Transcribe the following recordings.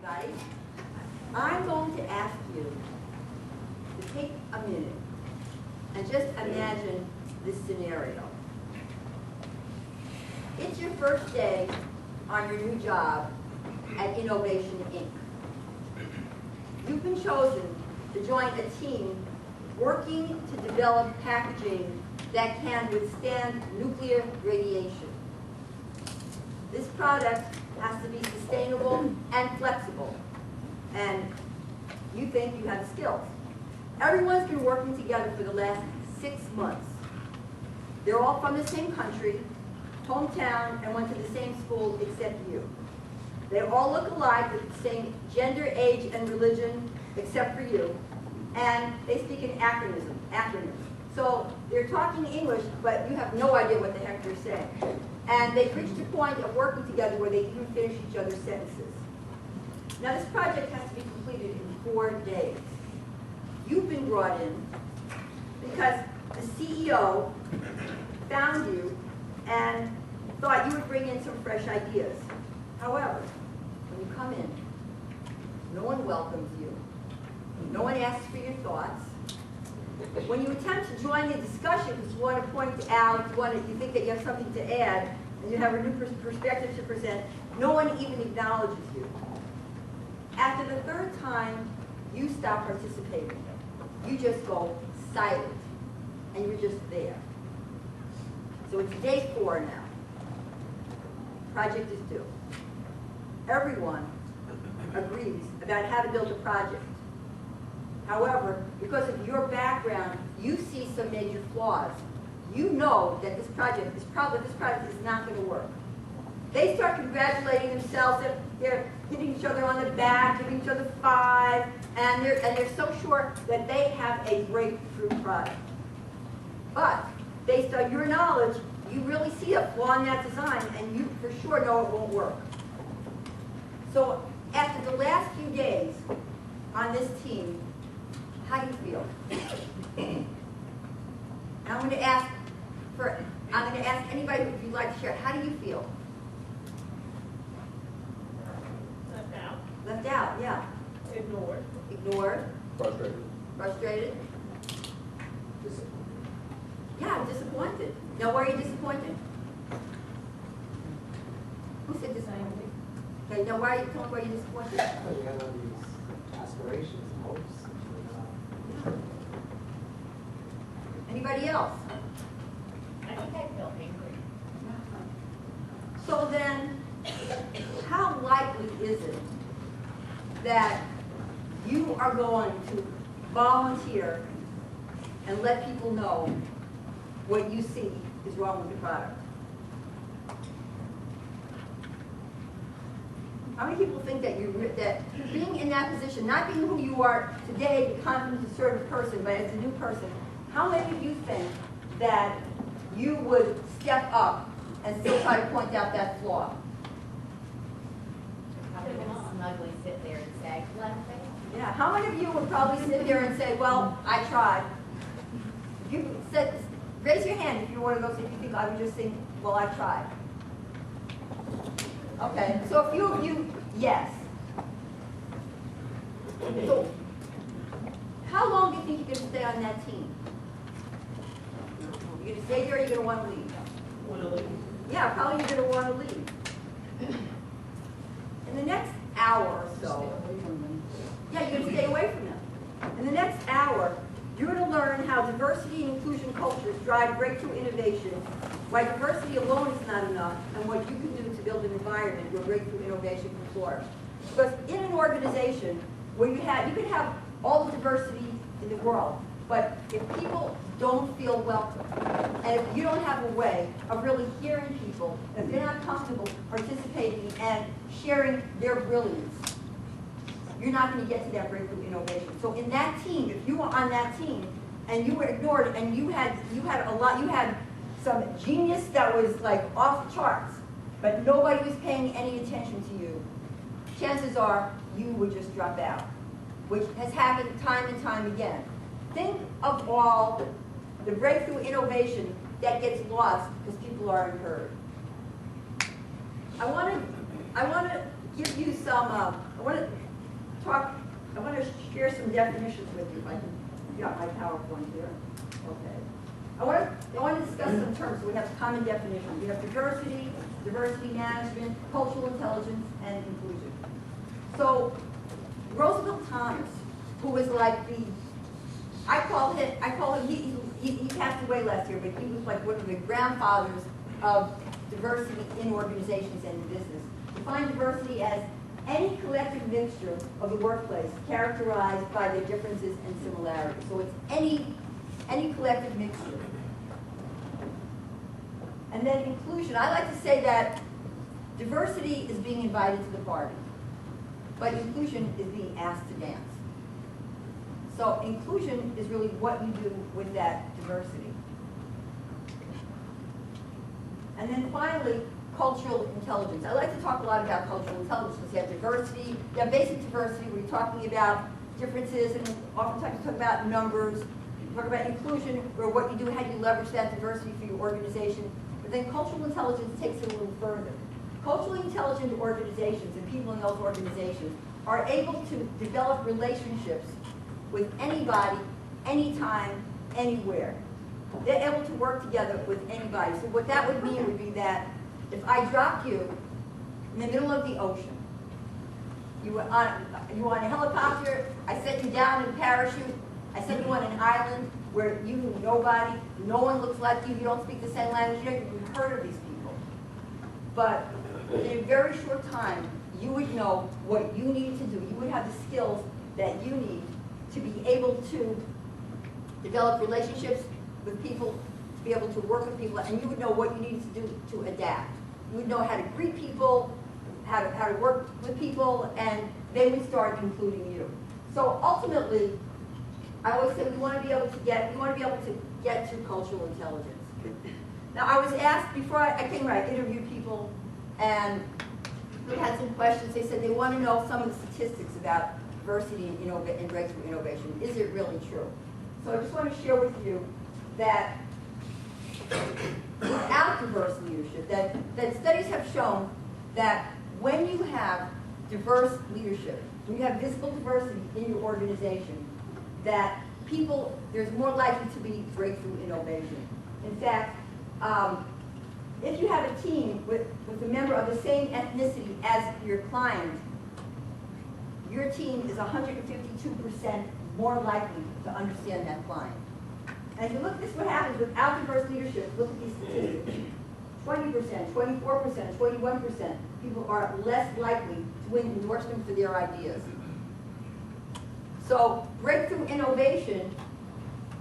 guys. I'm going to ask you to take a minute and just imagine this scenario. It's your first day on your new job at Innovation Inc. You've been chosen to join a team working to develop packaging that can withstand nuclear radiation. This product has to be sustainable and flexible, and you think you have the skills. Everyone's been working together for the last 6 months. They're all from the same country, hometown, and went to the same school except you. They all look alike with the same gender, age, and religion except for you, and they speak in acronyms. So they're talking English, but you have no idea what the heck they're saying. And they've reached a point of working together where they even finish each other's sentences. Now this project has to be completed in 4 days. You've been brought in because the CEO found you and thought you would bring in some fresh ideas. However, when you come in, no one welcomes you. No one asks for your thoughts. When you attempt to join the discussion because you want to point out, you think that you have something to add, and you have a new perspective to present, no one even acknowledges you. After the 3rd time, you stop participating. You just go silent, and you're just there. So it's day 4 now. Project is due. Everyone agrees about how to build a project. However, because of your background, you see some major flaws. You know that this project is not going to work. They start congratulating themselves. They're hitting each other on the back, giving each other 5, and they're so sure that they have a breakthrough product. But based on your knowledge, you really see a flaw in that design, and you for sure know it won't work. So after the last few days on this team, how do you feel? I'm going to ask anybody if you'd like to share. How do you feel? Left out. Left out, yeah. Ignored. Ignored. Frustrated. Frustrated. Disappointed. Yeah, disappointed. Now, why are you disappointed? Who said disappointed? Okay, now why are you disappointed? You have all these aspirations and hopes. Anybody else? I think I feel angry. So then, how likely is it that you are going to volunteer and let people know what you see is wrong with the product? How many people think that that being in that position, not being who you are today, the confident, assertive person, but as a new person, how many of you think that you would step up and still try to point out that flaw? Probably gonna smugly sit there and say, laughing. Yeah, how many of you would probably sit there and say, well, I tried? You said, raise your hand if you're one of those, if you think I would just think, well, I tried. Okay, so a few of you, yes. So, how long do you think you're going to stay on that team? You're going to stay there or you're going to want to leave? Want to leave. Yeah, probably you're going to want to leave. In the next hour or so, yeah, you're going to stay away from them. In the next hour, you're going to learn how diversity and inclusion cultures drive breakthrough innovation, why diversity alone is not enough, and what you can do to build an environment where breakthrough innovation can flourish. Because in an organization where you can have all the diversity in the world, but if people don't feel welcome, and if you don't have a way of really hearing people, if they're not comfortable participating and sharing their brilliance, you're not going to get to that breakthrough innovation. So in that team, if you were on that team and you were ignored and you had some genius that was like off the charts, but nobody was paying any attention to you, chances are you would just drop out, which has happened time and time again. Think of all the breakthrough innovation that gets lost because people aren't heard. I want to give you some, I want to share some definitions with you, if I can, you got my PowerPoint here, okay. I want to discuss some terms. So we have common definitions. We have diversity, diversity management, cultural intelligence, and inclusion. So Roosevelt Thomas, who was like the, I call him, he passed away last year, but he was like one of the grandfathers of diversity in organizations and in business. Define diversity as any collective mixture of the workplace characterized by their differences and similarities. So it's any collective mixture. And then inclusion. I like to say that diversity is being invited to the party, but inclusion is being asked to dance. So inclusion is really what you do with that diversity. And then finally, cultural intelligence. I like to talk a lot about cultural intelligence because you have diversity, you have basic diversity where you're talking about differences, and oftentimes you talk about numbers. You talk about inclusion, where what you do, how do you leverage that diversity for your organization. But then cultural intelligence takes it a little further. Culturally intelligent organizations and people in those organizations are able to develop relationships with anybody, anytime, anywhere. They're able to work together with anybody. So what that would mean would be that if I dropped you in the middle of the ocean, you were on a helicopter, I set you down in a parachute, I set you on an island where you knew nobody, no one looks like you don't speak the same language, you haven't even heard of these people. But in a very short time, you would know what you need to do. You would have the skills that you need to be able to develop relationships with people, to be able to work with people, and you would know what you needed to do to adapt. You would know how to greet people, how to work with people, and they would start including you. So ultimately, I always say we want to be able to get to cultural intelligence. Now I was asked before I came here, I interviewed people, and we had some questions. They said they want to know some of the statistics about diversity and breakthrough innovation. Is it really true? So I just want to share with you that without diverse leadership, that studies have shown that when you have diverse leadership, when you have visible diversity in your organization, that there's more likely to be breakthrough innovation. In fact, if you have a team with a member of the same ethnicity as your client, your team is 152% more likely to understand that client. And if you look, this is what happens without diverse leadership. Look at these statistics. 20%, 24%, 21% people are less likely to win endorsement for their ideas. So breakthrough innovation,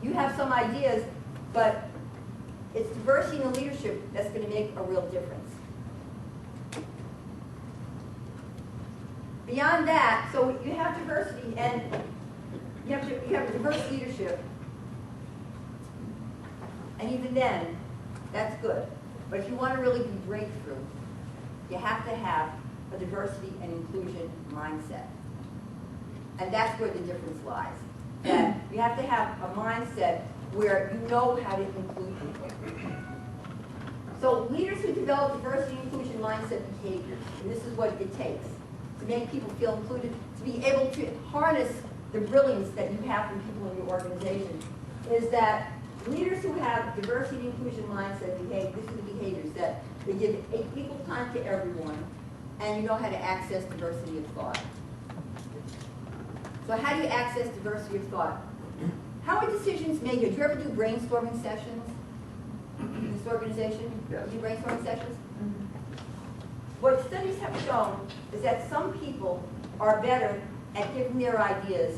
you have some ideas, but it's diversity in the leadership that's going to make a real difference. Beyond that, so you have diversity and you have diverse leadership, and even then, that's good. But if you want to really be breakthrough, you have to have a diversity and inclusion mindset. And that's where the difference lies. That you have to have a mindset where you know how to include people. So leaders who develop diversity and inclusion mindset behaviors, and this is what it takes to make people feel included, to be able to harness the brilliance that you have from people in your organization, is that leaders who have diversity and inclusion mindset behave, this is the behaviors that they give equal time to everyone, and you know how to access diversity of thought. So how do you access diversity of thought? How are decisions made? Did you ever do brainstorming sessions in this organization? Yes. Do brainstorming sessions? What studies have shown is that some people are better at giving their ideas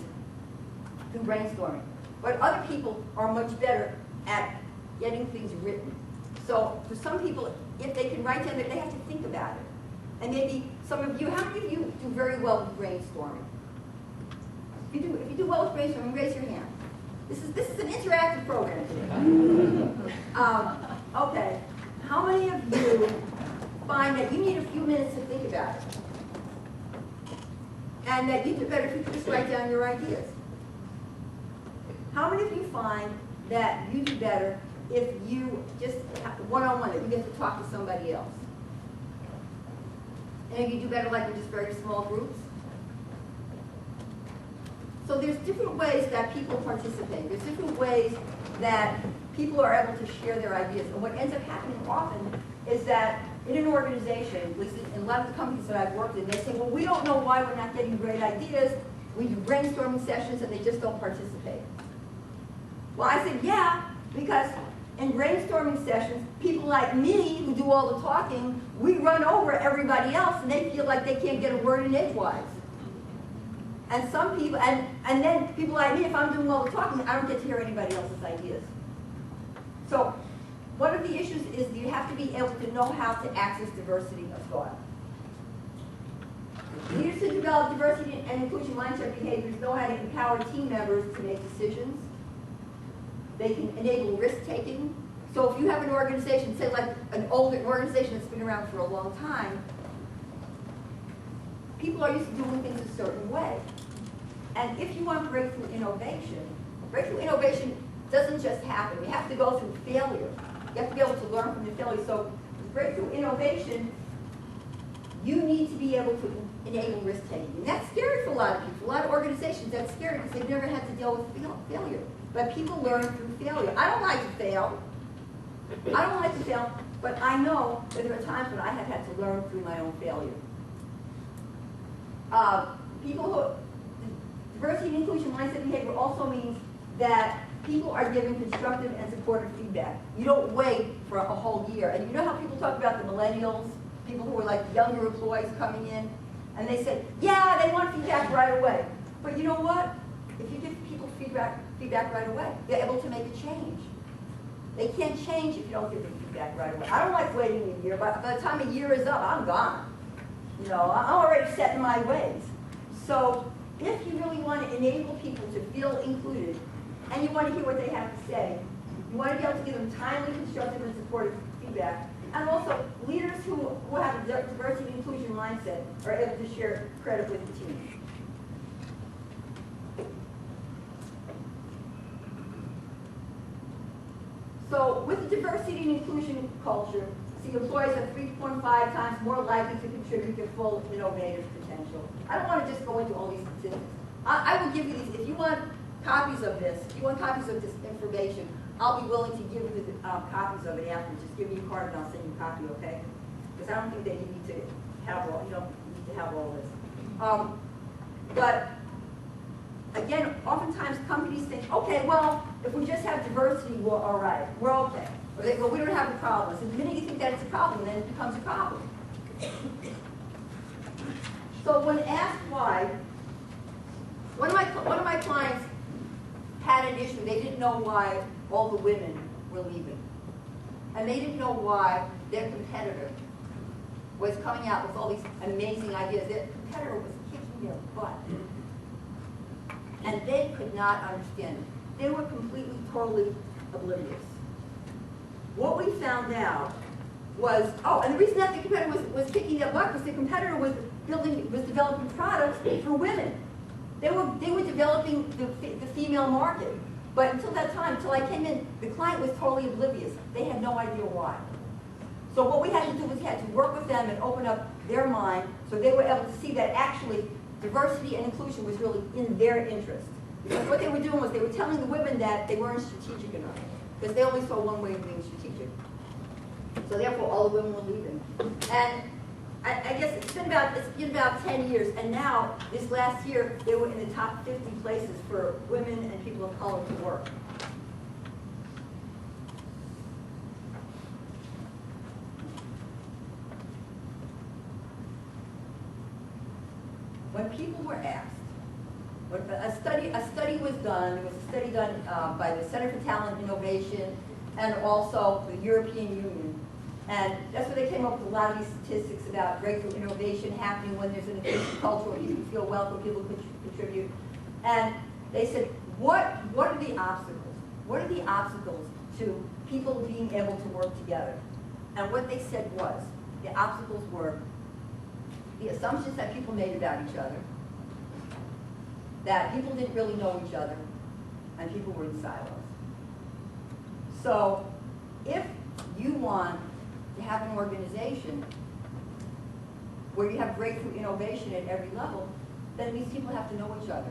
through brainstorming, but other people are much better at getting things written. So for some people, if they can write down, they have to think about it. And maybe some of you, how many of you do very well with brainstorming? If you do well with brainstorming, raise your hand. This is an interactive program today. Okay. How many of you find that you need a few minutes to think about it? And that you do better if you just write down your ideas? How many of you find that you do better if you just one-on-one, that you get to talk to somebody else? And you do better like in just very small groups. So there's different ways that people participate. There's different ways that people are able to share their ideas. And what ends up happening often is that in an organization, at least in a lot of the companies that I've worked in, they say, well, we don't know why we're not getting great ideas. We do brainstorming sessions and they just don't participate. Well, I said, yeah, because in brainstorming sessions, people like me who do all the talking, we run over everybody else and they feel like they can't get a word in edgewise. And some people, and then people like me, if I'm doing all the talking, I don't get to hear anybody else's ideas. So one of the issues is you have to be able to know how to access diversity of thought. Leaders who develop diversity and inclusion mindset behaviors know how to empower team members to make decisions. They can enable risk-taking. So if you have an organization, say like an older organization that's been around for a long time, people are used to doing things a certain way. And if you want breakthrough innovation doesn't just happen. You have to go through failure. You have to be able to learn from the failure. So with breakthrough innovation, you need to be able to enable risk-taking. And that's scary for a lot of people. A lot of organizations, that's scary because they've never had to deal with failure. But people learn through failure. I don't like to fail. But I know that there are times when I have had to learn through my own failure. Diversity and inclusion mindset behavior also means that people are giving constructive and supportive feedback. You don't wait for a whole year. And you know how people talk about the millennials, people who are like younger employees coming in, and they say, yeah, they want feedback right away. But you know what? If you give people feedback right away, they're able to make a change. They can't change if you don't give them feedback right away. I don't like waiting a year, but by the time a year is up, I'm gone. You know, I'm already set in my ways. So if you really want to enable people to feel included, and you want to hear what they have to say, you want to be able to give them timely, constructive, and supportive feedback. And also, leaders who have a diversity and inclusion mindset are able to share credit with the team. So with the diversity and inclusion culture, see, employees are 3.5 times more likely to contribute their full innovative potential. I don't want to just go into all these statistics. I will give you these. If you want copies of this, information, I'll be willing to give you the copies of it after. Just give me a card and I'll send you a copy, okay? Because I don't think that you need to have all, you don't need to have all this. But again, oftentimes companies think, okay, well, if we just have diversity, we're all right. We're okay. Or they go, we don't have a problem. So the minute you think that it's a problem, then it becomes a problem. So when asked why, one of my clients had an issue. They didn't know why all the women were leaving. And they didn't know why their competitor was coming out with all these amazing ideas. Their competitor was kicking their butt. And they could not understand it. They were completely, totally oblivious. What we found out was, and the reason that the competitor was kicking their butt was the competitor was developing products for women. They were developing the female market. But until that time, until I came in, the client was totally oblivious. They had no idea why. So what we had to do was we had to work with them and open up their mind so they were able to see that actually diversity and inclusion was really in their interest. Because what they were doing was they were telling the women that they weren't strategic enough. Because they only saw one way of being strategic. So therefore, all the women were leaving. And I guess it's been about 10 years, and now, this last year, they were in the top 50 places for women and people of color to work. When people were asked, a study was done. There was a study done by the Center for Talent Innovation and also the European Union. And that's where they came up with a lot of these statistics about breakthrough innovation happening when there's an inclusive culture where people feel welcome, people contribute. And they said, what are the obstacles? What are the obstacles to people being able to work together? And what they said was, the obstacles were the assumptions that people made about each other, that people didn't really know each other, and people were in silos. So if you want to have an organization where you have breakthrough innovation at every level, then it means people have to know each other.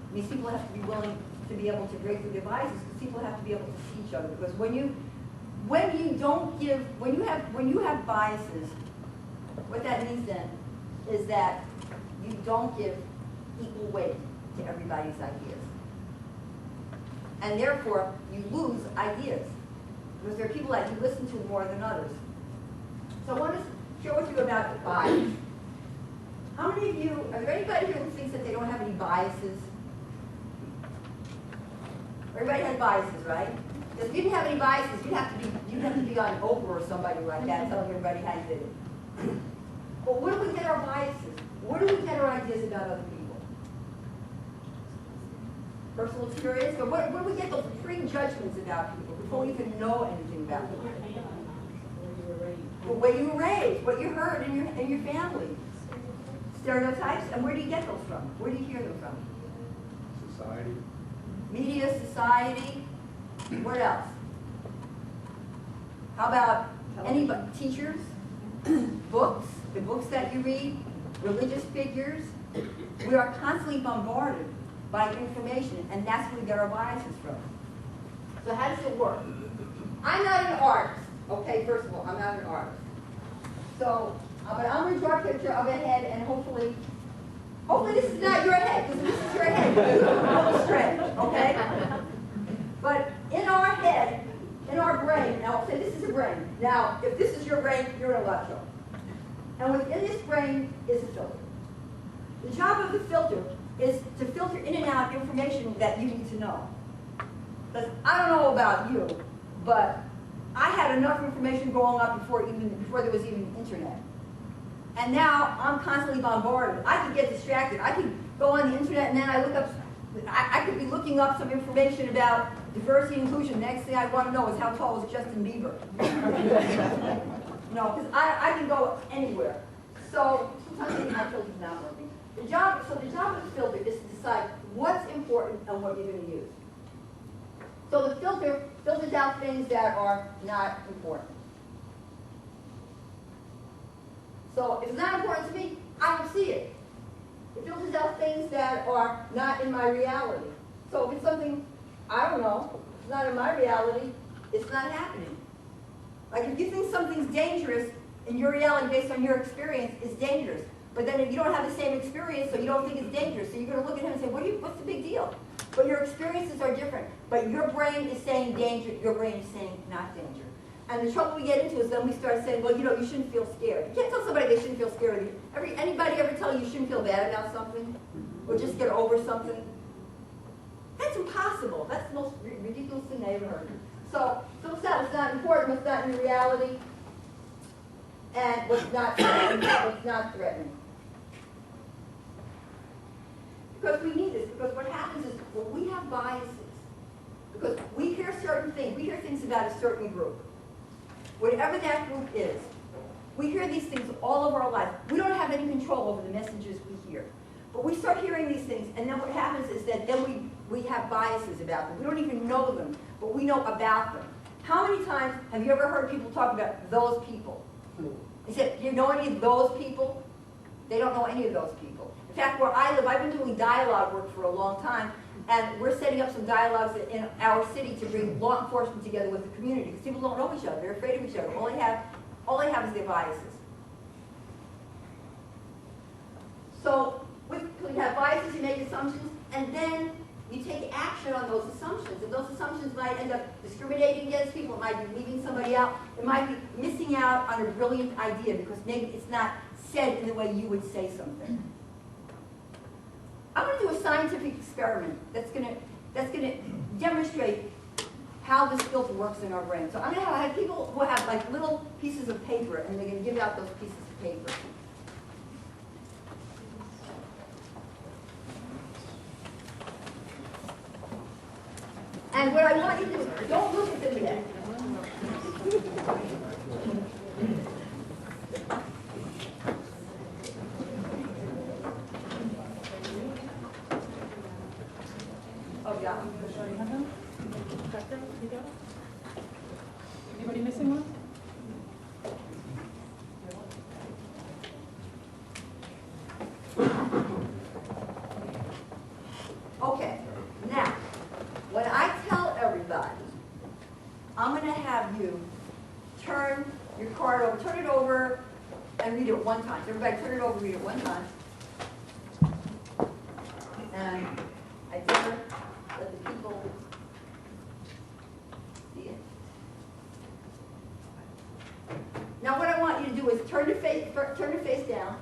It means people have to be willing to be able to break through devices, because people have to be able to see each other. Because when you have biases, what that means then is that you don't give equal weight to everybody's ideas. And therefore, you lose ideas. Because there are people that you listen to more than others. So I want to share with you about bias. How many of you, are there anybody here who thinks that they don't have any biases? Everybody has biases, right? Because if you didn't have any biases, you'd have to be on Oprah or somebody like that telling everybody how you did it. But where do we get our biases? Where do we get our ideas about other people? Personal experience? But where do we get those prejudgments about people before we even know anything about them? The way you were raised, what you heard in your family. Stereotypes, and where do you get those from? Where do you hear them from? Society. Media, society. What else? How about anybody? Teachers, books, the books that you read, religious figures. We are constantly bombarded by information, and that's where we get our biases from. So how does it work? I'm not an artist. Okay, first of all, I'm not an artist. So, but I'm going to draw a picture of a head, and hopefully this is not your head, because if this is your head, it's a little strange, okay? But in our head, in our brain, now I'll say this is a brain. Now, if this is your brain, you're in a lot of trouble. And within this brain is a filter. The job of the filter is to filter in and out information that you need to know. Because I don't know about you, but I had enough information growing up before there was even internet. And now I'm constantly bombarded. I could get distracted. I could go on the internet and then I could be looking up some information about diversity and inclusion. Next thing I want to know is how tall is Justin Bieber. No, because I can go anywhere. So sometimes maybe my filter's not working. So the job of the filter is to decide what's important and what you're going to use. So the filter filters out things that are not important. So if it's not important to me, I don't see it. It filters out things that are not in my reality. So if it's something, I don't know, it's not in my reality, it's not happening. Like if you think something's dangerous in your reality based on your experience, it's dangerous. But then if you don't have the same experience, so you don't think it's dangerous, so you're going to look at him and say, what's the big deal? But your experiences are different. But your brain is saying danger, your brain is saying not danger. And the trouble we get into is then we start saying, well, you shouldn't feel scared. You can't tell somebody they shouldn't feel scared of you. Anybody ever tell you you shouldn't feel bad about something? Or just get over something? That's impossible. That's the most ridiculous thing I ever heard. So it's not important, what's not in your reality, and what's not threatening. Because we need this, because what happens is when we have biases, because we hear certain things, we hear things about a certain group. Whatever that group is, we hear these things all over our life. We don't have any control over the messages we hear. But we start hearing these things, and then what happens is that then we have biases about them. We don't even know them, but we know about them. How many times have you ever heard people talk about those people? They said, do you know any of those people? They don't know any of those people. In fact, where I live, I've been doing dialogue work for a long time, and we're setting up some dialogues in our city to bring law enforcement together with the community, because people don't know each other. They're afraid of each other. All they have is their biases. So when you have biases, you make assumptions, and then you take action on those assumptions. And those assumptions might end up discriminating against people. It might be leaving somebody out. It might be missing out on a brilliant idea because maybe it's not said in the way you would say something. I'm going to do a scientific experiment that's going to demonstrate how this filter works in our brain. So I'm going to have people who have like little pieces of paper, and they're going to give out those pieces of paper. And what I want you to do is don't look at them yet. Oh, yeah. Anybody missing one? and read it one time. So everybody turn it over, read it one time. And I dare let the people see it. Now what I want you to do is turn your face down.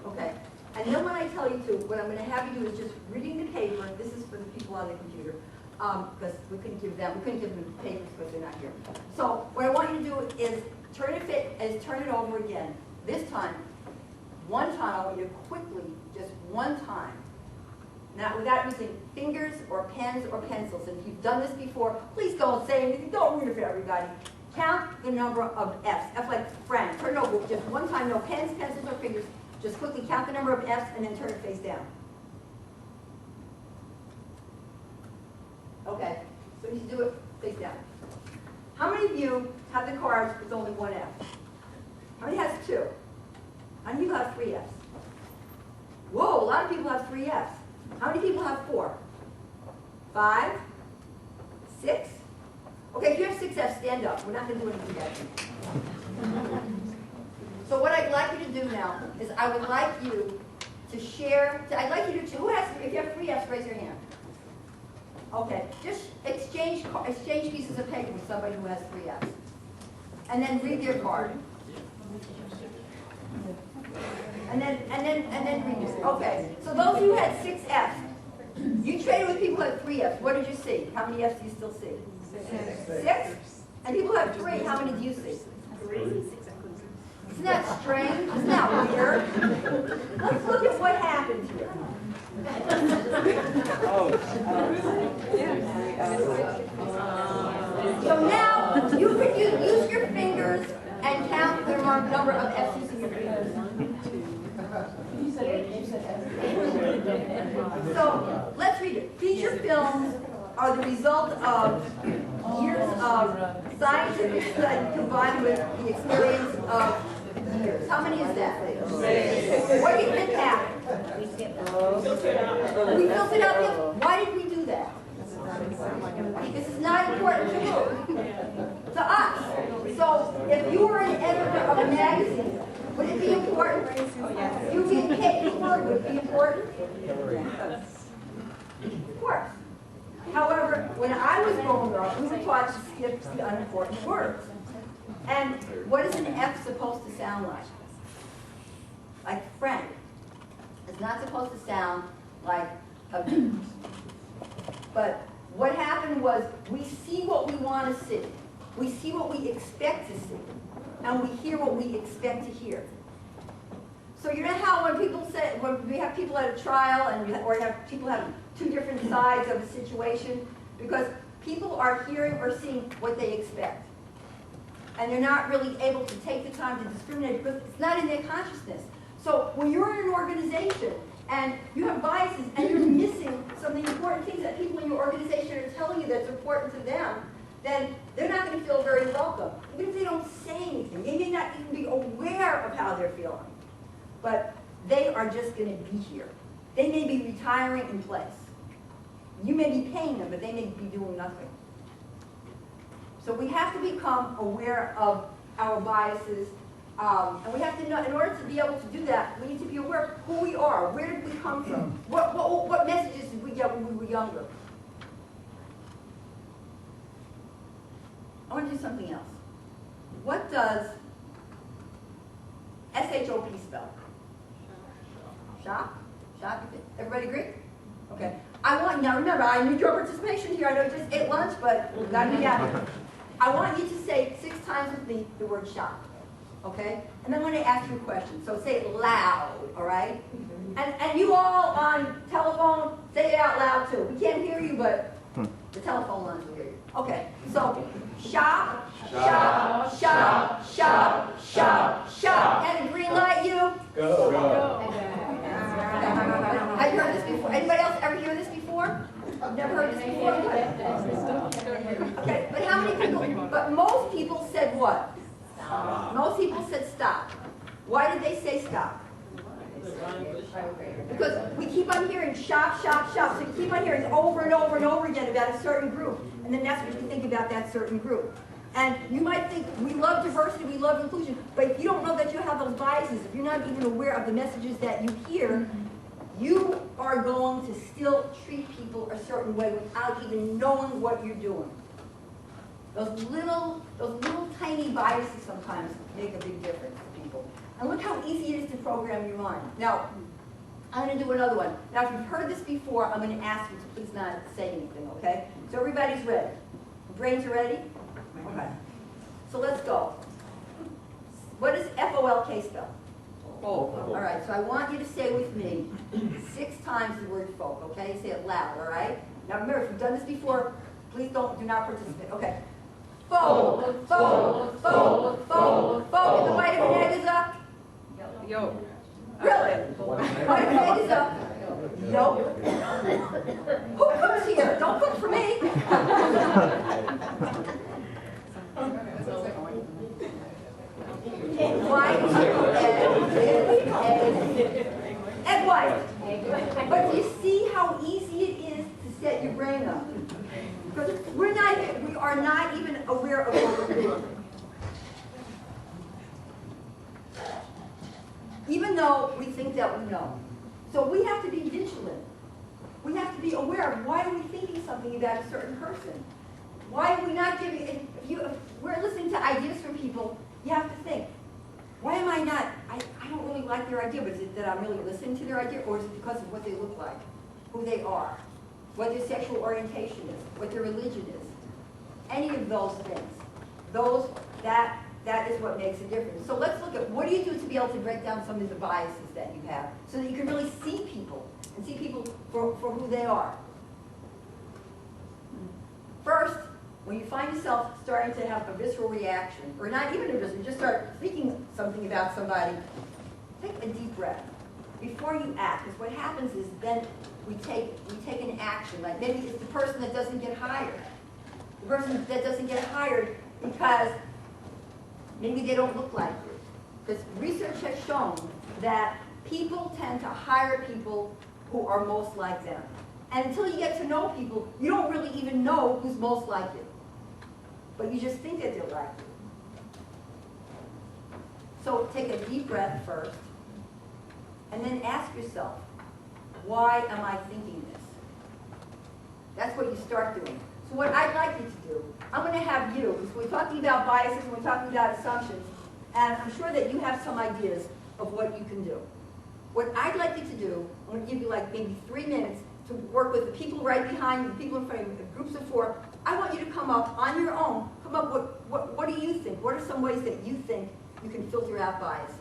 Okay. And then when I tell you to, what I'm going to have you do is just reading the paper. This is for the people on the computer, because we couldn't give them papers because they're not here. So what I want you to do is turn it over again. This time, one time. I want you to quickly, just one time, not without using fingers or pens or pencils. And if you've done this before, please don't say anything. Don't read it for everybody. Count the number of F's. F like friend. Turn it over just one time. No pens, pencils, or fingers. Just quickly count the number of F's and then turn it face down. Okay, so you do it face down. How many of you have the cards with only one F? How many has two? How many of you have three F's? Whoa, a lot of people have three F's. How many people have four? 5? 6? Okay, if you have 6 F's, stand up. We're not going to do anything yet. So what I'd like you to do now is I would like you to share, I'd like you to, who has, if you have 3 F's, raise your hand. Okay, just exchange pieces of paper with somebody who has 3 F's. And then read their card. And then read yours. Okay, so those of you who had 6 F's, you traded with people who had 3 F's. What did you see? How many F's do you still see? 6? And people who have 3, how many do you see? 3. Isn't that strange? Isn't that weird? Let's look at what happened here. So now you could use your fingers and count the number of F's using your fingers. So let's read it. Feature films are the result of years of scientific study combined with the experience of years. How many is that? What do you think happened? We built it out. Why did we do that? Because it's not important to who? To us. So if you were an editor of a magazine, would it be important? You getting paid for it would be important? Of course. However, when I was growing up, we were taught to skip the unimportant words. And what is an F supposed to sound like? Like friend. It's not supposed to sound like a V. But what happened was we see what we want to see. We see what we expect to see. And we hear what we expect to hear. So you know how when we have people at a trial or have people have 2 different sides of a situation? Because people are hearing or seeing what they expect. And they're not really able to take the time to discriminate because it's not in their consciousness. So when you're in an organization and you have biases and you're missing some of the important things that people in your organization are telling you that's important to them, then they're not going to feel very welcome. Even if they don't say anything, they may not even be aware of how they're feeling. But they are just going to be here. They may be retiring in place. You may be paying them, but they may be doing nothing. So we have to become aware of our biases, and we have to know, in order to be able to do that, we need to be aware of who we are, where did we come from, what messages did we get when we were younger. I want to do something else. What does SHOP spell? Shop? Shop? Everybody agree? Okay. Now remember, I need your participation here. I know you just ate lunch, but we've got to be out here. I want you to say 6 times with me the word shop. Okay? And then I'm going to ask you a question. So say it loud, all right? And you all on telephone, say it out loud too. We can't hear you, but the telephone lines will hear you. Okay. So shop, shop, shop, shop, shop, shop. And a green light, you? Go. Have you heard this before? Anybody else ever hear this before? I've never heard this before. Okay, but how many people? But most people said what? Stop. Most people said stop. Why did they say stop? Because we keep on hearing shop, shop, shop. So you keep on hearing over and over and over again about a certain group. And then that's what you think about that certain group. And you might think, we love diversity, we love inclusion, but if you don't know that you have the biases, if you're not even aware of the messages that you hear, you are going to still treat people a certain way without even knowing what you're doing. Those little tiny biases sometimes make a big difference to people. And look how easy it is to program your mind. Now, I'm going to do another one. Now, if you've heard this before, I'm going to ask you to please not say anything, okay? So everybody's ready. Your brains are ready? Okay. So let's go. What does FOLK spell? All right, so I want you to say with me 6 times the word folk, okay? Say it loud, all right? Now remember, if you've done this before, please do not participate. Okay. Folk, folk, folk, folk, folk. And the white of an egg is up? Yo. Really? White of an egg is up? Nope. Who cooks here? Don't cook for me. White, egg white. But do you see how easy it is to set your brain up? Because we are not even aware of what we're doing. Even though we think that we know. So we have to be vigilant. We have to be aware of why are we thinking something about a certain person? Why are we not giving, if we're listening to ideas from people, you have to think, why am I not, I don't really like their idea, but is it that I'm really listening to their idea, or is it because of what they look like, who they are, what their sexual orientation is, what their religion is? Any of those things. That is what makes a difference. So let's look at what do you do to be able to break down some of the biases that you have so that you can really see people and see people for who they are. First, when you find yourself starting to have a visceral reaction, or not even a visceral, just start thinking something about somebody, take a deep breath before you act. Because what happens is then we take an action. Like maybe it's the person that doesn't get hired. The person that doesn't get hired because maybe they don't look like you. Because research has shown that people tend to hire people who are most like them. And until you get to know people, you don't really even know who's most like you. But you just think that they're like you. So take a deep breath first, and then ask yourself, why am I thinking this? That's what you start doing. So what I'd like you to do, I'm going to have you, because we're talking about biases and we're talking about assumptions, and I'm sure that you have some ideas of what you can do. What I'd like you to do, I'm going to give you like maybe 3 minutes to work with the people right behind you, the people in front of you, groups of 4. I want you to come up on your own, come up with what do you think? What are some ways that you think you can filter out biases?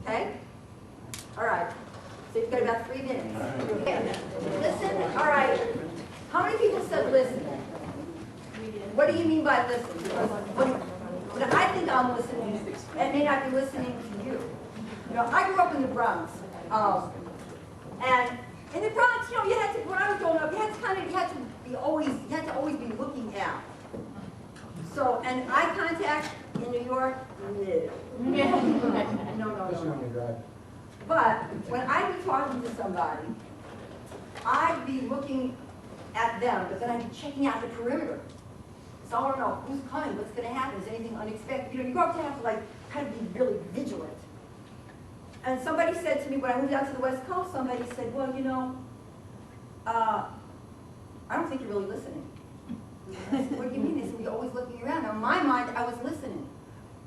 Okay? All right. So you've got about 3 minutes. Okay. Listen, all right. How many people said listen? What do you mean by listen? When I think I'm listening, it may not be listening to you. You know, I grew up in the Bronx. And in the Bronx, you know, you had to, when I was growing up, you had to always be looking out. So, and eye contact in New York, no. But when I'd be talking to somebody, I'd be looking at them, but then I'd be checking out the perimeter. So I want to know who's coming, what's going to happen, is anything unexpected? You know, you have to like kind of be really vigilant. And somebody said to me when I moved out to the West Coast, somebody said, well, you know, I don't think you're really listening. I said, what do you mean? They said, you're always looking around. Now, in my mind, I was listening.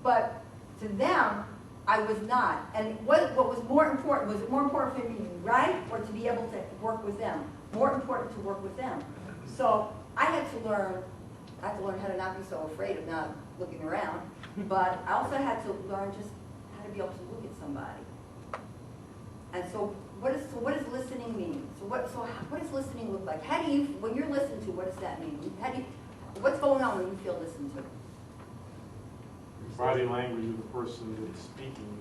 But to them, I was not. And what was more important, was it more important for me to be right or to be able to work with them? More important to work with them. So I had to learn how to not be so afraid of not looking around. But I also had to learn just how to be able to look at somebody. And so what does listening mean? So what does listening look like? How do you, when you're listened to, what does that mean? What's going on when you feel listened to? Body language of the person that's speaking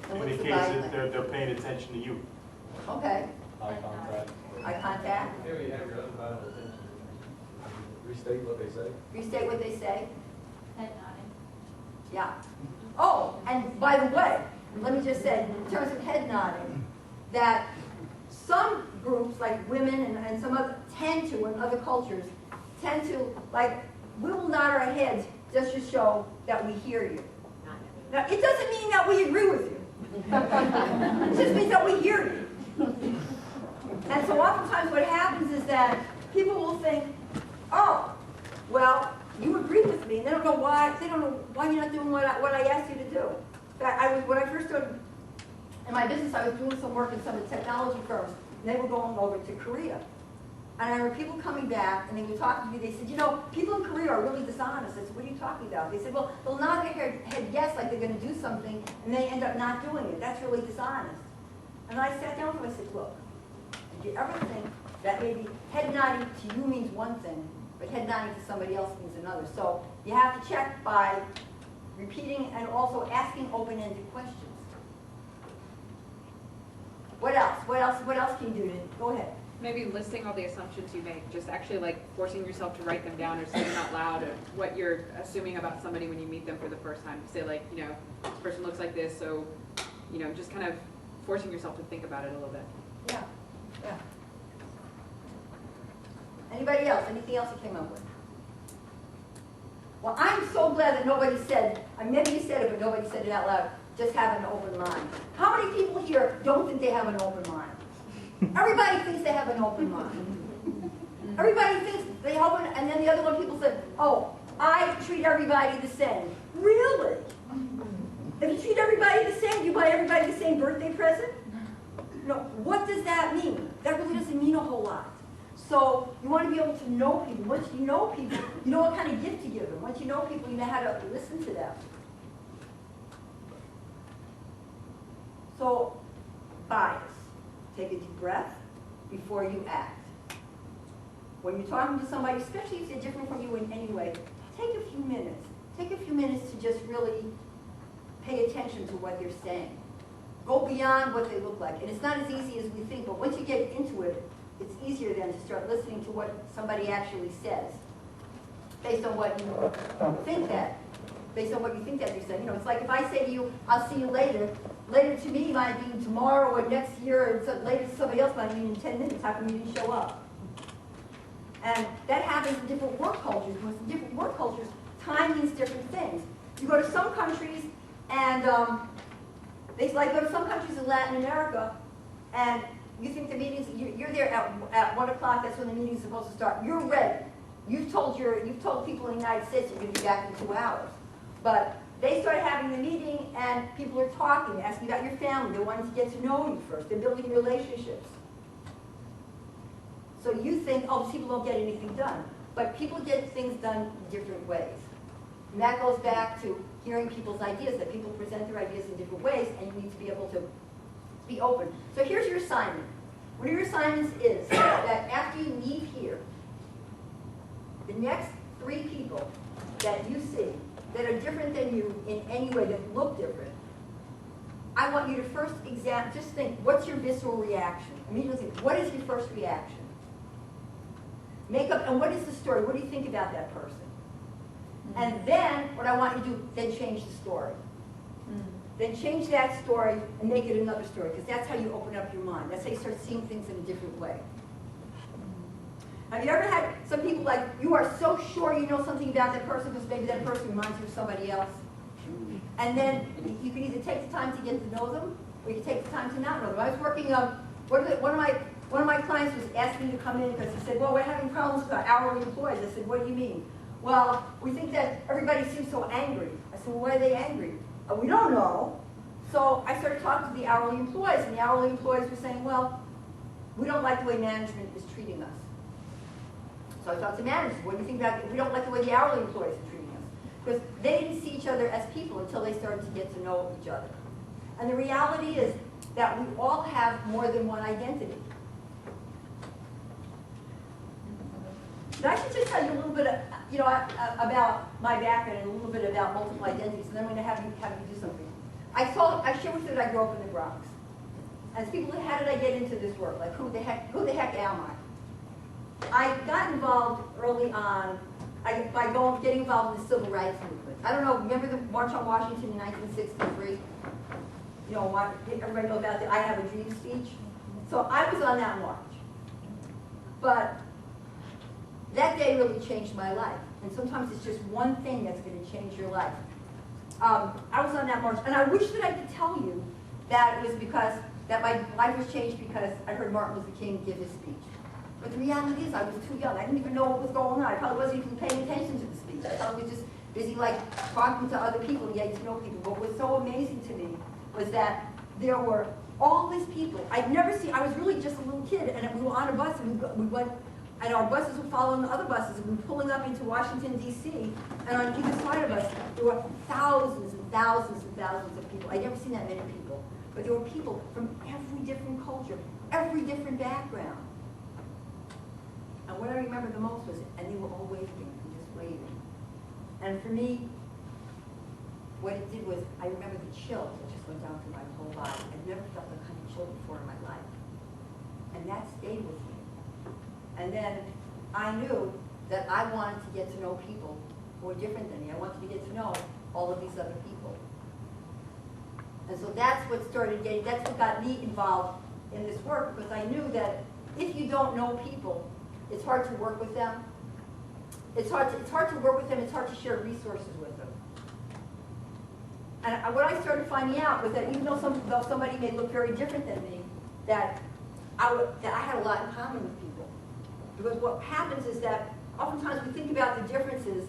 And what's the indicates body that they're paying attention to you. Okay. Eye contact. Eye contact. Here we have your undivided attention. Restate what they say. Restate what they say. Head nodding. Yeah. Oh, and by the way, let me just say, in terms of head nodding, that some groups, like women and some other, tend to, in other cultures, tend to, like, we will nod our heads just to show that we hear you. Now, it doesn't mean that we agree with you. It just means that we hear you. And so oftentimes what happens is that people will think, oh, well, you agree with me, and they don't know why you're not doing what I asked you to do. When I first started in my business, I was doing some work in some of the technology firms, and they were going over to Korea. And I remember people coming back, and they were talking to me, they said, you know, people in Korea are really dishonest. I said, what are you talking about? They said, well, they'll nod their head yes, like they're going to do something, and they end up not doing it. That's really dishonest. And I sat down with them and I said, look, do you ever think that maybe head nodding to you means one thing, but head nodding to somebody else means another? So you have to check by repeating and also asking open-ended questions. What else? What else can you do? Go ahead. Maybe listing all the assumptions you make, just actually like forcing yourself to write them down or say them out loud, or what you're assuming about somebody when you meet them for the first time. Say like, you know, this person looks like this, so, you know, just kind of forcing yourself to think about it a little bit. Yeah, yeah. Anybody else? Anything else you came up with? Well, I'm so glad that nobody said, maybe you said it, but nobody said it out loud, just have an open mind. How many people here don't think they have an open mind? Everybody thinks they have an open mind. Everybody thinks they open, and then the other one people said, oh, I treat everybody the same. Really? If you treat everybody the same, you buy everybody the same birthday present? No, what does that mean? That really doesn't mean a whole lot. So you want to be able to know people. Once you know people, you know what kind of gift to give them. Once you know people, you know how to listen to them. So, bias. Take a deep breath before you act. When you're talking to somebody, especially if they're different from you in any way, take a few minutes. Take a few minutes to just really pay attention to what they're saying. Go beyond what they look like. And it's not as easy as we think, but once you get into it, it's easier then to start listening to what somebody actually says, based on what you think that you're saying. You know, it's like if I say to you, I'll see you later. Later to me might mean tomorrow or next year, and so later to somebody else might mean in 10 minutes. How come you didn't show up? And that happens in different work cultures, because in different work cultures, time means different things. You go to some countries, and go to some countries in Latin America, and you think the meetings, you're there at 1 o'clock, that's when the meeting's supposed to start. You're ready. You've told people in the United States you're going to be back in 2 hours. But they start having the meeting, and people are talking, asking about your family. They're wanting to get to know you first. They're building relationships. So you think, oh, people don't get anything done. But people get things done in different ways. And that goes back to hearing people's ideas, that people present their ideas in different ways, and you need to be able to be open. So here's your assignment. One of your assignments is that after you leave here, the next 3 people that you see that are different than you in any way, that look different, I want you to first just think, what's your visceral reaction? Immediately think, what is your first reaction? Make up, and what is the story? What do you think about that person? And then, what I want you to do, then change the story. Then change that story and make it another story, because that's how you open up your mind. That's how you start seeing things in a different way. Have you ever had some people like, you are so sure you know something about that person because maybe that person reminds you of somebody else? And then you can either take the time to get to know them, or you can take the time to not know them. I was working one of my clients was asking me to come in because he said, well, we're having problems with our hourly employees. I said, what do you mean? Well, we think that everybody seems so angry. I said, well, why are they angry? We don't know. So I started talking to the hourly employees, and the hourly employees were saying, well, we don't like the way management is treating us. So I talked to managers, what do you think about it? We don't like the way the hourly employees are treating us. Because they didn't see each other as people until they started to get to know each other. And the reality is that we all have more than one identity. And I should just tell you a little bit about my background and a little bit about multiple identities, and then I'm going to have you do something. I shared with you that I grew up in the Bronx. And people, how did I get into this work? Like, who the heck am I? I got involved early on by getting involved in the civil rights movement. I don't know, remember the March on Washington in 1963? You know, everybody know about the I Have a Dream speech? So I was on that march. But that day really changed my life. And sometimes it's just one thing that's going to change your life. I was on that march, and I wish that I could tell you that it was because, that my life was changed because I heard Martin Luther King give his speech. But the reality is I was too young. I didn't even know what was going on. I probably wasn't even paying attention to the speech. I probably was just busy like talking to other people and getting to know people. What was so amazing to me was that there were all these people. I'd never seen, I was really just a little kid, and we were on a bus, and we went, and our buses were following the other buses, and we were pulling up into Washington, D.C., and on either side of us, there were thousands and thousands and thousands of people. I'd never seen that many people. But there were people from every different culture, every different background. And what I remember the most was, and they were all waving, and just waving. And for me, what it did was, I remember the chill that just went down through my whole body. I'd never felt that kind of chill before in my life. And that stayed with me. And then I knew that I wanted to get to know people who were different than me. I wanted to get to know all of these other people. And so that's what that's what got me involved in this work, because I knew that if you don't know people, it's hard to work with them. It's hard to work with them, it's hard to share resources with them. And what I started finding out was that even though somebody may look very different than me, that I had a lot in common with people. Because what happens is that oftentimes we think about the differences,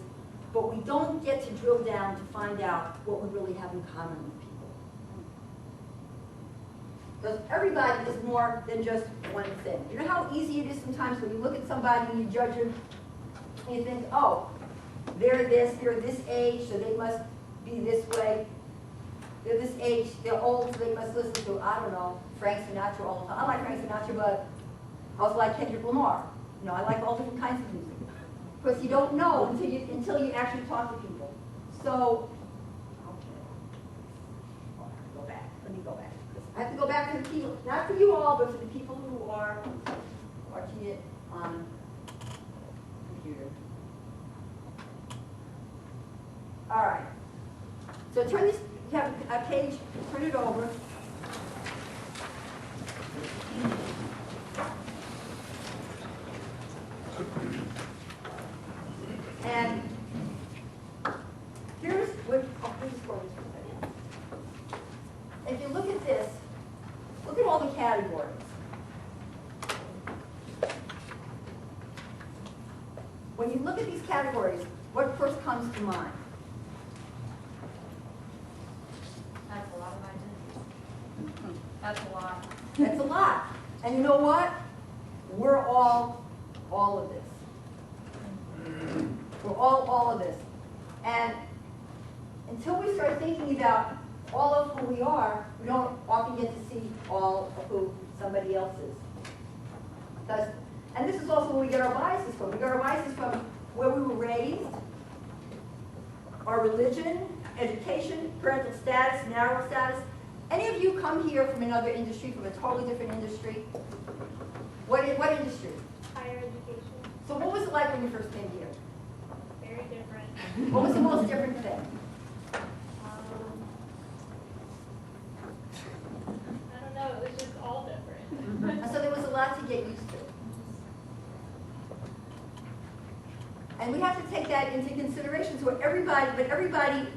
but we don't get to drill down to find out what we really have in common with people. Because everybody is more than just one thing. You know how easy it is sometimes when you look at somebody and you judge them, and you think, oh, they're this age, so they must be this way. They're this age, they're old, so they must listen to, I don't know, Frank Sinatra all the time. I like Frank Sinatra, but I also like Kendrick Lamar. You know, I like all different kinds of music. Because you don't know until you actually talk to people. So, okay. Let me go back. I have to go back to the people, not for you all, but for the people who are watching it on computer. All right. So turn this, you have a page, turn it over. And here's what, here's for this for a second. If you look at this, look at all the categories. When you look at these categories, what first comes to mind? That's a lot of identities. That's a lot. That's a lot. And you know what? We're all of this. We're all of this. And until we start thinking about all of who we are, we don't often get to see all of who somebody else is. And this is also where we get our biases from. We get our biases from where we were raised, our religion, education, parental status, marital status. Any of you come here from another industry, from a totally different industry? What industry? Higher education, So what was it like when you first came here? very different. What was the most different thing? I don't know, it was just all different. And so there was a lot to get used to. And we have to take that into consideration. So everybody,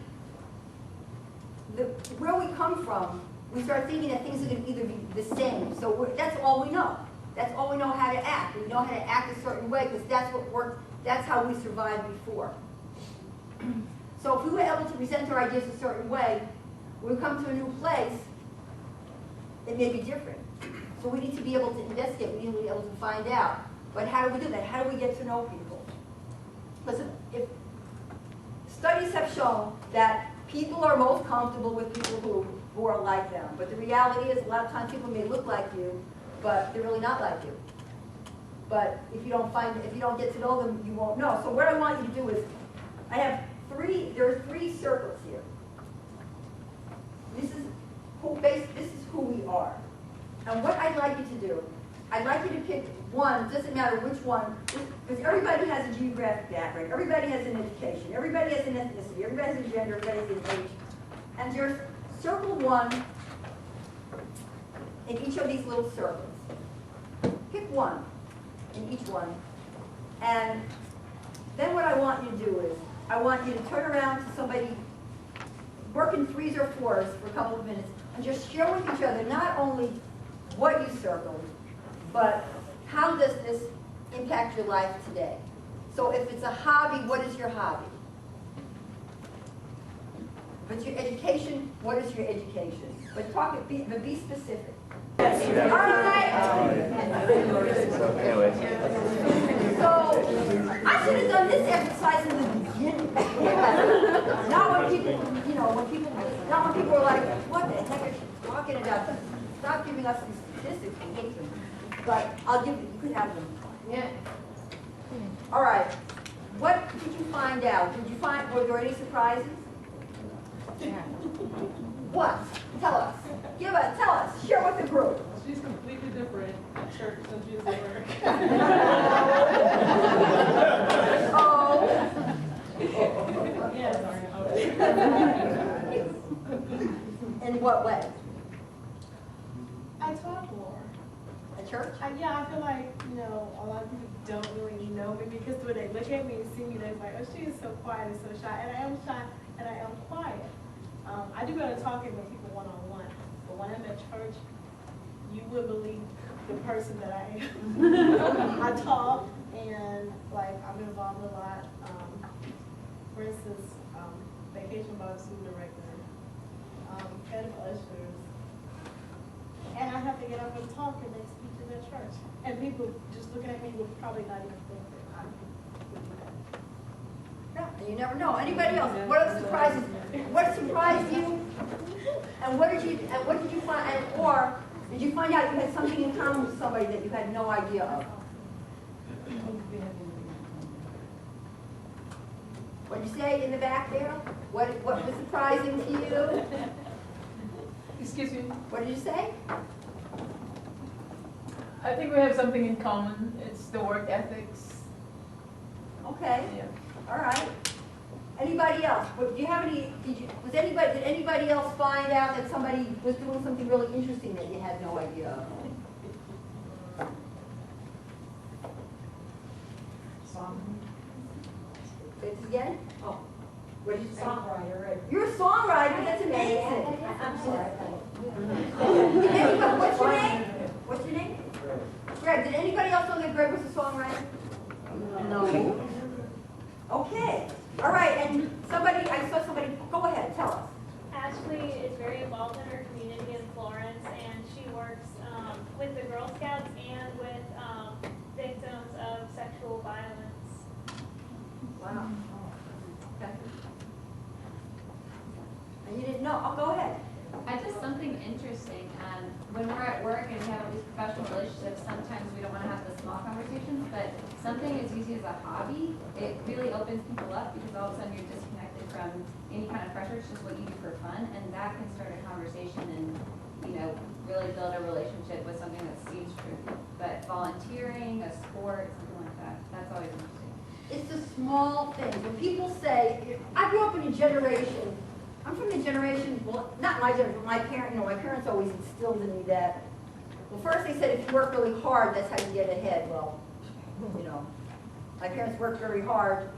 where we come from, we start thinking that things are going to either be the same. So that's all we know. That's all we know how to act. We know how to act a certain way because that's what worked. That's how we survived before. So if we were able to present our ideas a certain way, when we come to a new place, it may be different. So we need to be able to investigate. We need to be able to find out. But how do we do that? How do we get to know people? Because if studies have shown that people are most comfortable with people who are like them. But the reality is a lot of times people may look like you, but they're really not like you. But if you don't get to know them, you won't know. So what I want you to do is, there are three circles here. This is who we are. And what I'd like you to do, I'd like you to pick one, it doesn't matter which one, because everybody has a geographic background, everybody has an education, everybody has an ethnicity, everybody has a gender, everybody has an age. And there's circle one in each of these little circles. Pick one in each one. And then what I want you to do is, I want you to turn around to somebody work in 3s or 4s for a couple of minutes and just share with each other not only what you circled, but how does this impact your life today? So if it's a hobby, what is your hobby? If it's your education, what is your education? But be specific. All right. So I should have done this exercise in the beginning. Not when people, not when people were like, what the heck are you talking about? Stop giving us these statistics. I hate them. But I'll give you could have them. Yeah. All right. What did you find out? Were there any surprises? Yeah. What? Tell us. Tell us. Share with the group. She's completely different at church than she is at work. Oh. Yeah, sorry. In what way? I talk more. At church? Yeah, I feel like, a lot of people don't really know me because when they look at me and see me, they're like, oh, she is so quiet and so shy. And I am shy and I am quiet. I do better talking with people one-on-one. But when I'm at church, you would believe the person that I am. I talk and I'm involved a lot. For instance, vacation Bible school director, head of ushers. And I have to get up and talk and make speeches at church. And people just looking at me would probably not even think that I would do that. Yeah, you never know. Anybody else? What are the surprises? What surprised you? And what did you find? Or did you find out you had something in common with somebody that you had no idea of? What did you say in the back there? What was surprising to you? Excuse me. What did you say? I think we have something in common. It's the work ethics. Okay. Yeah. All right. Anybody else? Do you have any? Did anybody else find out that somebody was doing something really interesting that you had no idea of? Say this again? Oh. What did you say? Songwriter. You're a songwriter. That's amazing. I'm sorry. What's your name? What's your name? Greg. Did anybody else know that Greg was a songwriter? No. Okay. All right. And I saw somebody. Go ahead. Tell us. Ashley is very involved in her community in Florence, and she works with the Girl Scouts and with victims of sexual violence. Wow. Okay. And you didn't know. Oh, go ahead. Just something interesting. When we're at work and we have these professional relationships, sometimes we don't want to have the small conversations, but something as easy as a hobby, it really opens people up because all of a sudden you're disconnected from any kind of pressure. It's just what you do for fun, and that can start a conversation and, really build a relationship with something that seems true. But volunteering, a sport, something like that, that's always interesting. It's the small things. When people say, I grew up in a generation, I'm from the generation, well, not my generation, but my parents always instilled in me that, well, first they said if you work really hard, that's how you get ahead. Well, my parents worked very hard.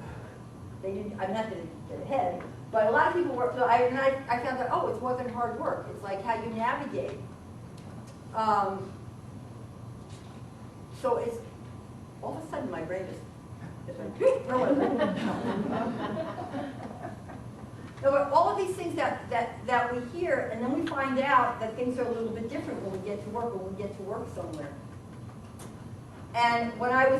They didn't, I'm not going to get ahead, but a lot of people work, so I found out, oh, it's more than hard work. It's like how you navigate. So it's, all of a sudden my brain just, So all of these things that we hear, and then we find out that things are a little bit different when we get to work, somewhere. And what my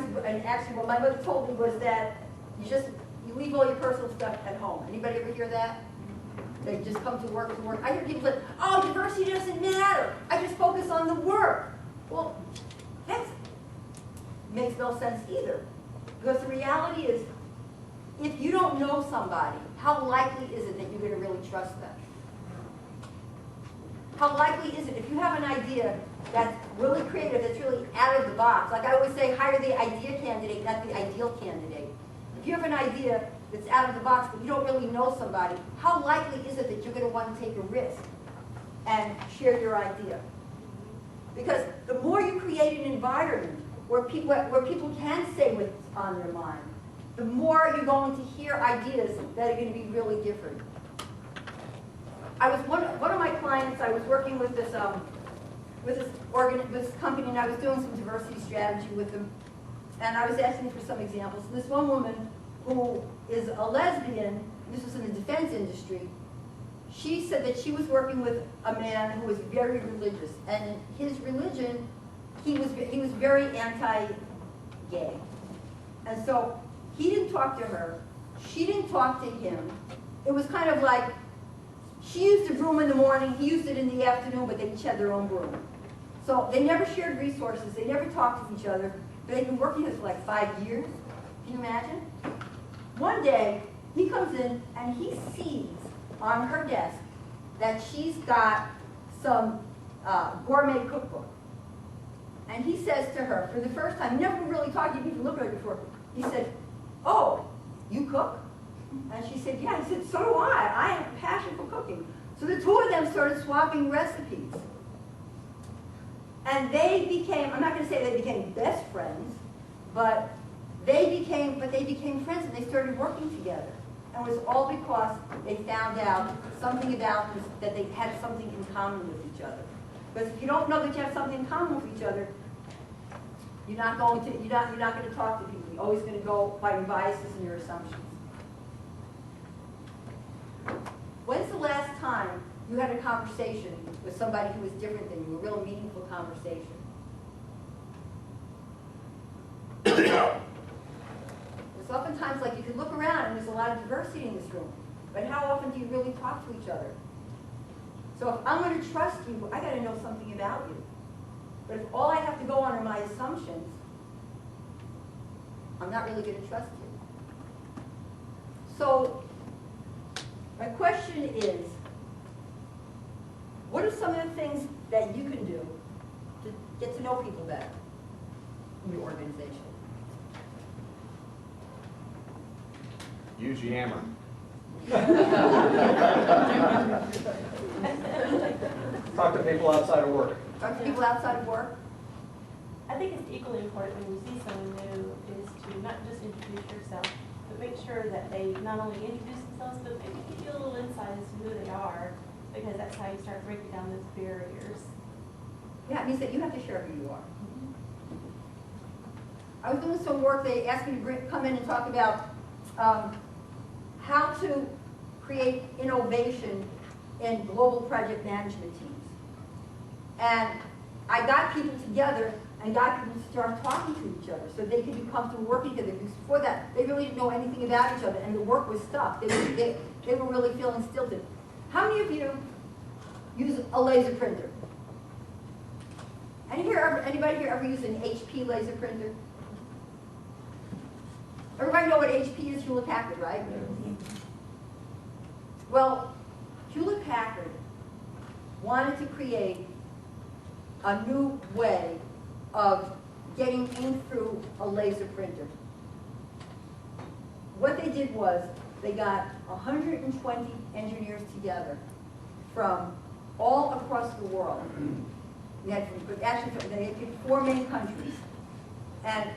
mother told me was that you leave all your personal stuff at home. Anybody ever hear that? They just come to work. I hear people say, oh, diversity doesn't matter. I just focus on the work. Well, that makes no sense either. Because the reality is, if you don't know somebody, how likely is it that you're going to really trust them? How likely is it, if you have an idea that's really creative, that's really out of the box, like I always say, hire the idea candidate, not the ideal candidate. If you have an idea that's out of the box, but you don't really know somebody, how likely is it that you're going to want to take a risk and share your idea? Because the more you create an environment where people can say what's on their mind, the more you're going to hear ideas that are going to be really different. I was one of my clients. I was working with this this company, and I was doing some diversity strategy with them, and I was asking for some examples. And this one woman who is a lesbian, this was in the defense industry, she said that she was working with a man who was very religious, and in his religion, he was very anti-gay, and so he didn't talk to her, she didn't talk to him. It was kind of like she used a broom in the morning, he used it in the afternoon, but they each had their own broom. So they never shared resources, they never talked to each other, but they've been working this for like 5 years. Can you imagine? One day, he comes in and he sees on her desk that she's got some gourmet cookbook. And he says to her, for the first time, never really talked, you didn't look at her before, he said, "Oh, you cook?" And she said, "Yeah." He said, "So do I. I have a passion for cooking." So the two of them started swapping recipes. And they became, I'm not going to say they became best friends, but they became friends, and they started working together. And it was all because they found out something about this, that they had something in common with each other. Because if you don't know that you have something in common with each other, you're not going to talk to people. You're always going to go by your biases and your assumptions. When's the last time you had a conversation with somebody who was different than you, a real meaningful conversation? It's oftentimes like you can look around and there's a lot of diversity in this room, but how often do you really talk to each other? So if I'm going to trust you, I got to know something about you. But if all I have to go on are my assumptions, I'm not really going to trust you. So my question is, what are some of the things that you can do to get to know people better in your organization? Use your hammer. Talk to people outside of work. Talk to people outside of work. I think it's equally important when you see someone new is to not just introduce yourself, but make sure that they not only introduce themselves, but maybe give you a little insight as to who they are, because that's how you start breaking down those barriers. Yeah, it means that you have to share who you are. I was doing some work. They asked me to come in and talk about how to create innovation in global project management teams. And I got people together and got people to start talking to each other so they could be comfortable working together. Because before that, they really didn't know anything about each other, and the work was stuck. They were really feeling stilted. How many of you use a laser printer? Anybody here ever use an HP laser printer? Everybody know what HP is? Hewlett Packard, right? Well, Hewlett Packard wanted to create a new way of getting ink through a laser printer. What they did was they got 120 engineers together from all across the world. They picked 4 main countries. And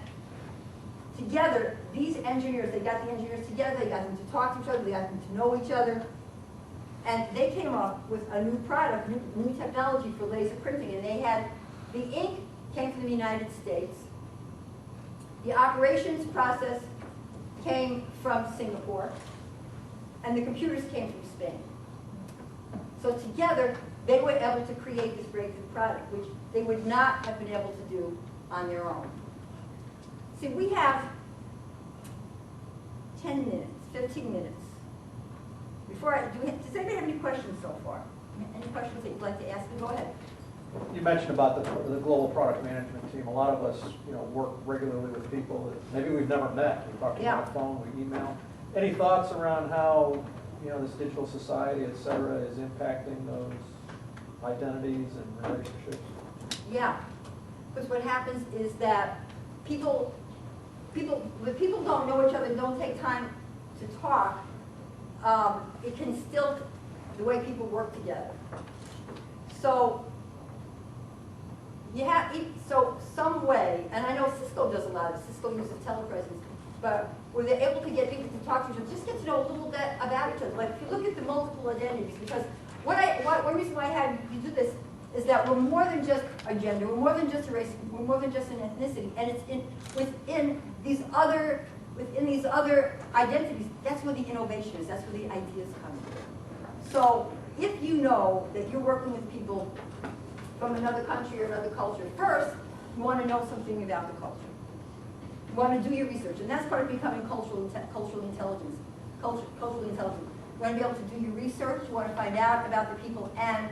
together, these engineers, they got the engineers together, they got them to talk to each other, they got them to know each other, and they came up with a new product, new technology for laser printing, and they had, the ink came from the United States, the operations process came from Singapore, and the computers came from Spain. So together, they were able to create this breakthrough product, which they would not have been able to do on their own. See, we have 10 minutes, 15 minutes. Does anybody have any questions so far? Any questions that you'd like to ask me? Go ahead. You mentioned about the global product management team. A lot of us, work regularly with people that maybe we've never met. We talk to them on the phone, we email. Any thoughts around how, this digital society, et cetera, is impacting those identities and relationships? Yeah, because what happens is that when people don't know each other and don't take time to talk, it can still the way people work together. So some way, and I know Cisco does a lot of Cisco uses telepresence, but where they're able to get people to talk to each other, just get to know a little bit about each other. Like if you look at the multiple identities, because one reason why I had you do this is that we're more than just a gender, we're more than just a race, we're more than just an ethnicity, and it's within these other identities. That's where the innovation is. That's where the ideas come in. So if you know that you're working with people from another country or another culture, first you want to know something about the culture. You want to do your research, and that's part of becoming cultural intelligence. Culturally intelligent. You want to be able to do your research. You want to find out about the people, and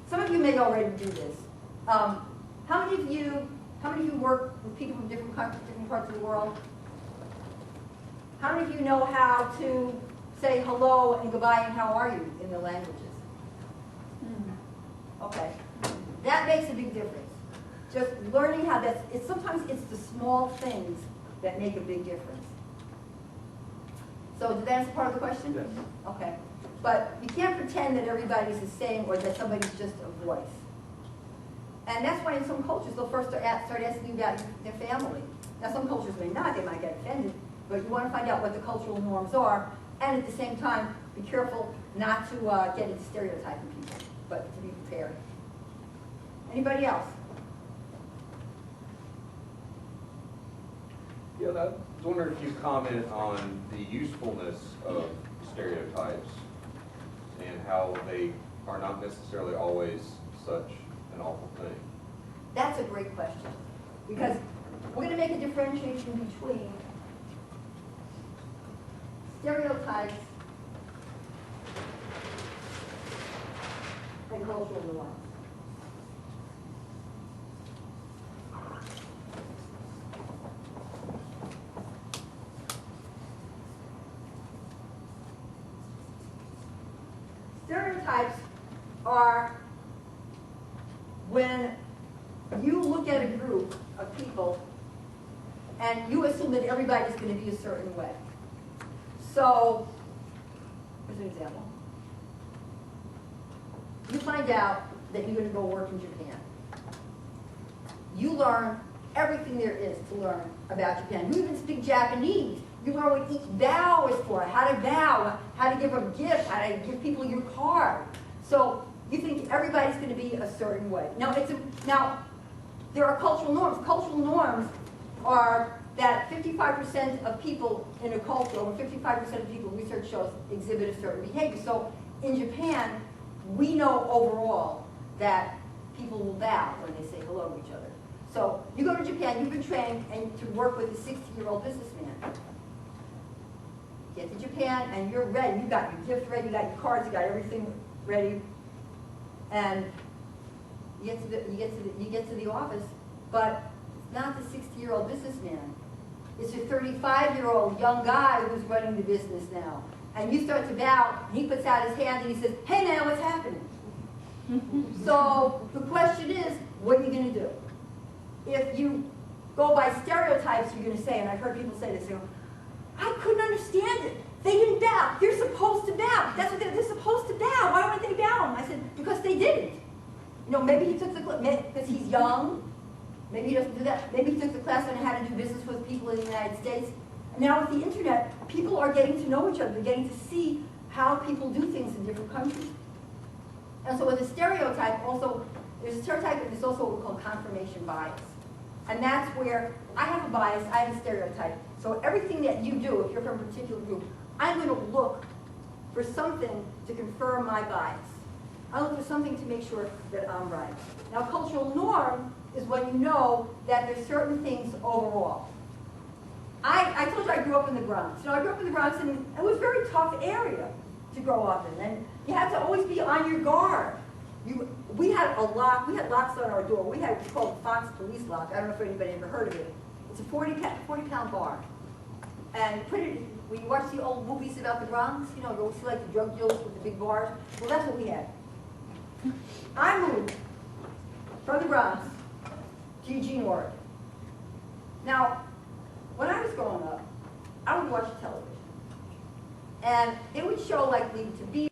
some of you may already do this. How many of you work with people from different countries, different parts of the world? How many of you know how to say hello and goodbye and how are you in the languages? Okay, that makes a big difference. Just learning how sometimes it's the small things that make a big difference. So did that answer part of the question? Yes. Okay. But you can't pretend that everybody's the same or that somebody's just a voice. And that's why in some cultures they'll first start asking you about their family. Now some cultures may not, they might get offended, but you want to find out what the cultural norms are, and at the same time be careful not to get into stereotyping people, but to be prepared. Anybody else? Yeah, I was wondering if you comment on the usefulness of stereotypes and how they are not necessarily always such an awful thing. That's a great question, because we're going to make a differentiation between stereotypes and cultural norms. Stereotypes are when you look at a group of people and you assume that everybody's going to be a certain way. So, here's an example. You find out that you're going to go work in Japan. You learn everything there is to learn about Japan. You even speak Japanese. You learn what each bow is for, how to bow, how to give a gift, how to give people your card. So you think everybody's going to be a certain way. Now, there are cultural norms. Cultural norms are that 55% of people in a culture, over 55% of people, research shows, exhibit a certain behavior. So in Japan, we know overall that people will bow when they say hello to each other. So you go to Japan, you've been trained to work with a 60-year-old businessman. Get to Japan and you're ready. You got your gift ready, you got your cards, you got everything ready, and you get to the office, but it's not the 60-year-old businessman. It's your 35-year-old young guy who's running the business now. And you start to bow, and he puts out his hand and he says, "Hey man, what's happening?" So the question is, what are you going to do? If you go by stereotypes, you're going to say, and I've heard people say this, I couldn't understand it. They didn't bow. They're supposed to bow. That's what they're supposed to bow. Why weren't they bowing? I said, because they didn't. You know, maybe he took the class, because he's young. Maybe he doesn't do that. Maybe he took the class on how to do business with people in the United States. And now with the internet, people are getting to know each other. They're getting to see how people do things in different countries. And so with a stereotype, also, there's a stereotype and there's also what we call confirmation bias. And that's where I have a bias, I have a stereotype. So everything that you do, if you're from a particular group, I'm going to look for something to confirm my bias. I look for something to make sure that I'm right. Now, cultural norm is when you know that there's certain things overall. I told you I grew up in the Bronx. You know, I grew up in the Bronx, and it was a very tough area to grow up in. And you had to always be on your guard. We had locks on our door. We had what's called the Fox Police Lock. I don't know if anybody ever heard of it. It's a 40-pound bar. And when you watch the old movies about the Bronx, you know, you'll see like the drug dealers with the big bars. Well, that's what we had. I moved from the Bronx to Eugene, Oregon. Now, when I was growing up, I would watch television. And it would show like Leave It to Beaver.